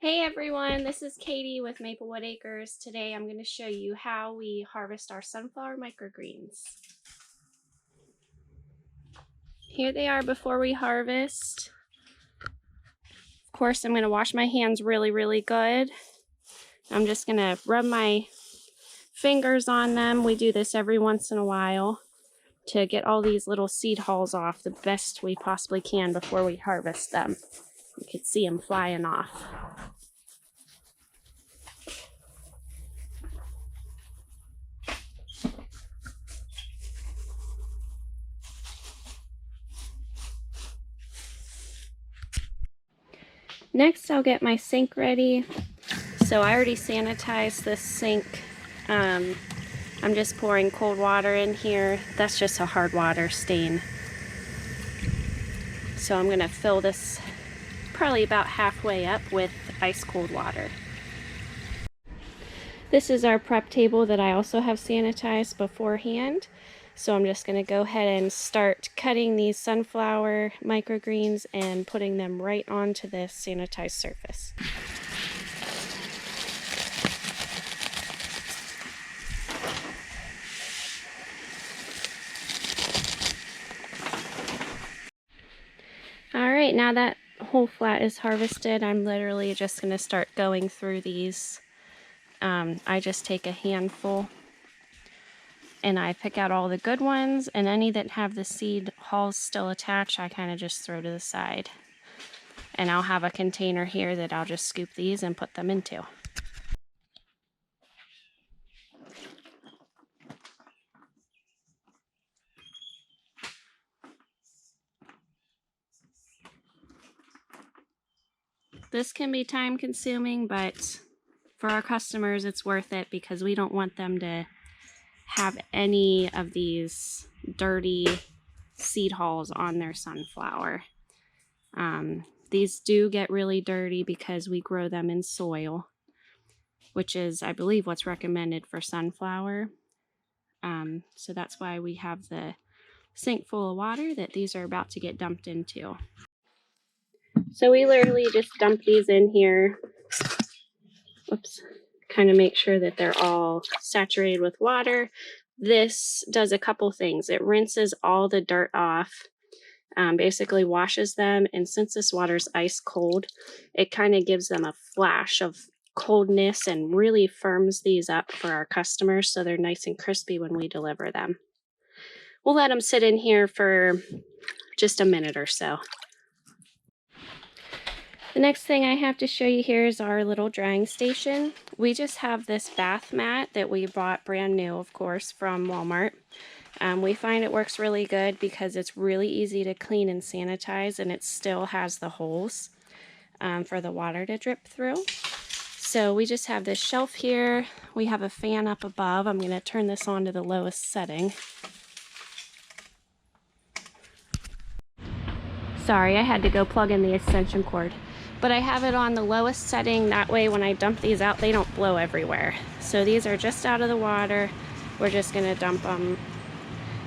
Hey everyone, this is Katie with Maplewood Acres. Today I'm going to show you how we harvest our sunflower microgreens. Here they are before we harvest. Of course, I'm going to wash my hands really good. I'm just going to rub my fingers on them. We do this every once in a while to get all these little seed hulls off the best we possibly can before we harvest them. You can see them flying off. Next, I'll get my sink ready. So I already sanitized this sink. I'm just pouring cold water in here. That's just a hard water stain. So I'm gonna fill this probably about halfway up with ice cold water. This is our prep table that I also have sanitized beforehand. So I'm just going to go ahead and start cutting these sunflower microgreens and putting them right onto this sanitized surface. Alright, now that whole flat is harvested, I'm literally just going to start going through these. I just take a handful and I pick out all the good ones, and any that have the seed hulls still attached, I kind of just throw to the side. And I'll have a container here that I'll just scoop these and put them into. This can be time consuming, but for our customers it's worth it because we don't want them to have any of these dirty seed hulls on their sunflower. These do get really dirty because we grow them in soil, which is, I believe, what's recommended for sunflower. So that's why we have the sink full of water that these are about to get dumped into. So we literally just dump these in here. Oops. Kind of make sure that they're all saturated with water. This does a couple things. It rinses all the dirt off, basically washes them, and since this water's ice cold, it kind of gives them a flash of coldness and really firms these up for our customers so they're nice and crispy when we deliver them. We'll let them sit in here for just a minute or so. The next thing I have to show you here is our little drying station. We just have this bath mat that we bought brand new, of course, from Walmart. We find it works really good because it's really easy to clean and sanitize, and it still has the holes for the water to drip through. So we just have this shelf here. We have a fan up above. I'm going to turn this on to the lowest setting. Sorry, I had to go plug in the extension cord. But I have it on the lowest setting, that way when I dump these out they don't blow everywhere. So these are just out of the water. We're just going to dump them,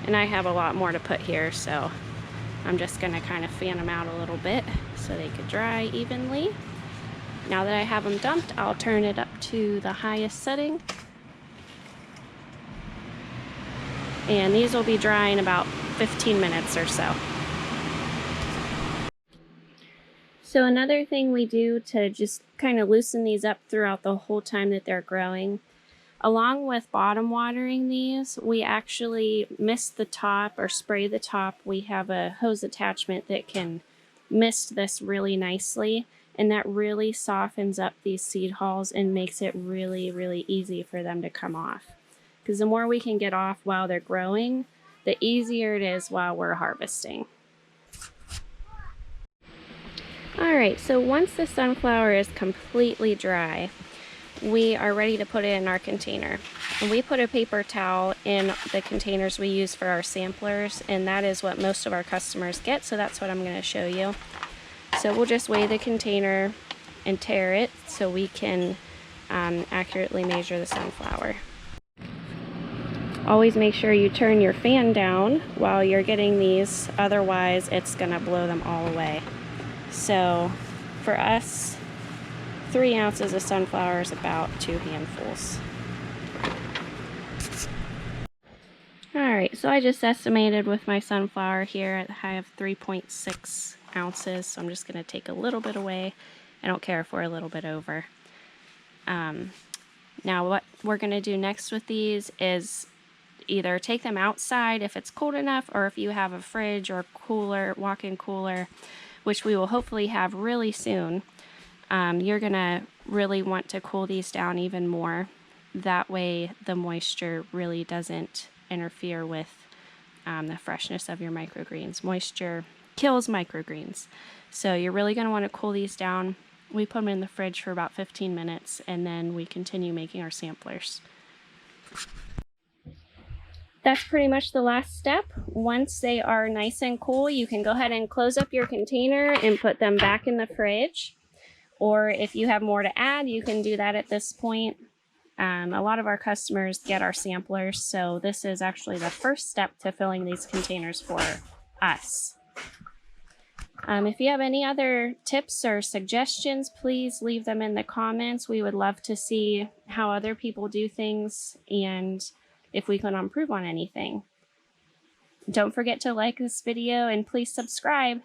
and I have a lot more to put here, so I'm just going to kind of fan them out a little bit so they could dry evenly. Now that I have them dumped, I'll turn it up to the highest setting, and these will be dry in about 15 minutes or so. So another thing we do to just kind of loosen these up throughout the whole time that they're growing, along with bottom watering these, we actually mist the top or spray the top. We have a hose attachment that can mist this really nicely, and that really softens up these seed hulls and makes it really easy for them to come off. Because the more we can get off while they're growing, the easier it is while we're harvesting. Alright, so once the sunflower is completely dry, we are ready to put it in our container. And we put a paper towel in the containers we use for our samplers, and that is what most of our customers get, so that's what I'm going to show you. So we'll just weigh the container and tare it so we can accurately measure the sunflower. Always make sure you turn your fan down while you're getting these, otherwise it's going to blow them all away. So for us, 3 ounces of sunflower is about 2 handfuls. Alright, so I just estimated with my sunflower here. I have 3.6 ounces, so I'm just going to take a little bit away. I don't care if we're a little bit over. Now what we're going to do next with these is either take them outside if it's cold enough, or if you have a fridge or cooler, walk-in cooler, which we will hopefully have really soon, you're going to really want to cool these down even more. That way the moisture really doesn't interfere with the freshness of your microgreens. Moisture kills microgreens. So you're really going to want to cool these down. We put them in the fridge for about 15 minutes and then we continue making our samplers. That's pretty much the last step. Once they are nice and cool, you can go ahead and close up your container and put them back in the fridge. Or if you have more to add, you can do that at this point. A lot of our customers get our samplers, so this is actually the first step to filling these containers for us. If you have any other tips or suggestions, please leave them in the comments. We would love to see how other people do things and if we can improve on anything. Don't forget to like this video and please subscribe.